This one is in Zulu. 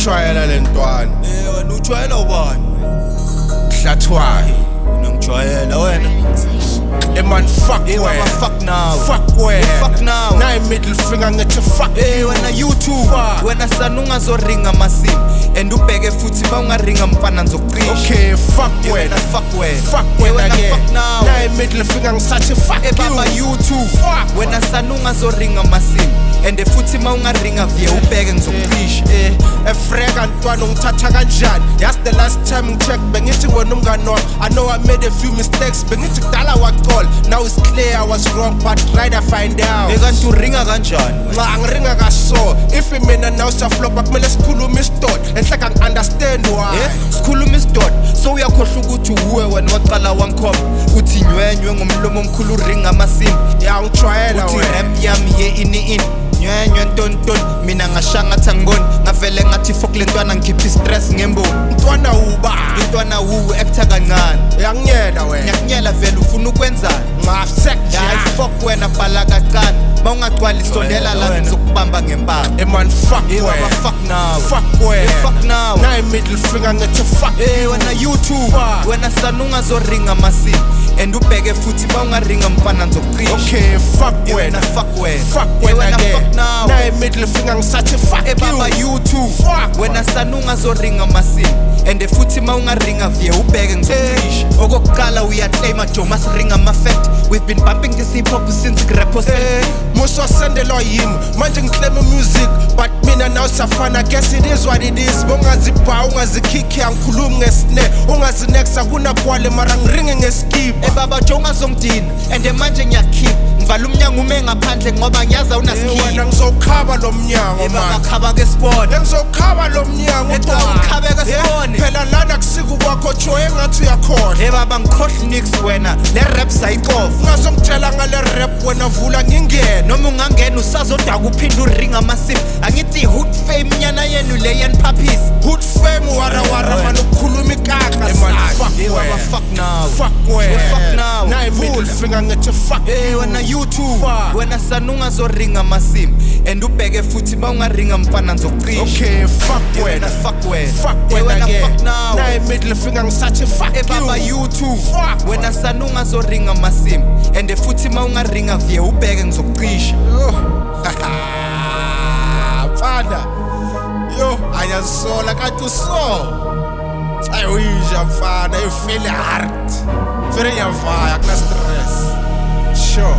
ngiyayijwayela le ntwana. Wena ujwayela ubani? Hlathwayo. Ngijwayela wena. Man, fuck wena. wena. Fuck now. Fuck wena. Fuck now. Nayi middle finger ngithi fuck you. Wena YouTube. Wena sana ungazoringa masimu. And ubheke futhi bawungaringa mfana ngizocisha. Okay, fuck wena. Fuck wena. Fuck wena ke. Fuck now. Nayi middle finger ngisathi fuck you. Baba YouTube. Fuck Wena sana ungazoringa masimu. And futhi mawungaringa vye ubheke ngizocisha. Efreka ntwana ungithatha kanjani? That's the last time ngicheck bengithi wena umngani wami. I know I made a few mistakes. Bengithi kudala waqola. Now it's clear I was wrong, but right I find out. Kanti uringa kanjani? Nxa ngiringa kaso. If mina now siyaflopa kumele sikhulume isidoda. Enhlaka ngi-understand why. Sikhuluma isidoda. So uyakhohlwa ukuthi uwe wena waqala wangikhomba. Uthi nywenywe ngomlomo omkhulu uringa amasimu. Ngijwayela uthi wena. rap yami ye-ini. Nywenywe ntonton mina ngashangathi angiboni ngavele ngathi fuck le ntwana ngikhipha istress ngemboni Ntwana uba. intwana wuwe actor kancane Yakunyela wena. ngiyakunyela vele ufuna ukwenzani Ngafsek hayi fuck wena bhala kancane mawungagcwali sondela la ngizokubamba ngempama man, fuck baba wena. fuck now Fuck wena. fuck now Nayi middle finger ngithi fuck you. wena YouTube wena sana ungazoringa masimu and ubheke futhi bawungaringa mfana ngizocisha Okay, fuck wena. fuck wena Fuck wena ke. fuck now Nayi middle finger ngisathi fuck you. baba YouTube Fuck. wena sana ungazoringa masimu and futhi mawungaringa vye ubheke ngizocisha okokuqala uyaclaima Joe masiringa ama-fact we've been bumping this hip hop since grappo Muso sendelwa yimi manje ngiclaim music but mina now siyafana guess it is what it is bongazibha ungazikhikhi angikhulumi ngesine ungazinexa kunagwale mara ngiringe ngeskipa baba Joe ungazongidina and manje ngiyakhipha ngivala umnyango ume ngaphandle ngoba ngiyaza unaskipha wena ngizokhaba lo mnyango baba man khaba ke sibone ngizokhaba lo mnyango ngikhabe ke sibone phela lana kusiku kwakho Joe engathi uyakhohlwa baba ngikhohlwa nix wena le rap sayikofa ungazongitshela ngale rap wena vula ngingena noma ungangena usazodaka uphinda uringa amasimu angithi hood fame nyana yenu le yaniphaphisa hood fame wara man ukukhuluma ikaka man fuck wena fuck now fuck wena fuck now nayi middle finger ngithi fuck wena YouTube wena sana ungazoringa amasimu and ubheke futhi bawungaringa mfana ngizocisha okay fuck wena fuck wena fuck wena ke fuck now nayi middle finger ngisathi fuck baba you YouTube wena sana ungazoringa amasimu and futhi mawungaringa vye ubheke ngizocisha Fana yo ayasola kanti so ayuyisha mfana you feel hard very yavaya kuna stress sure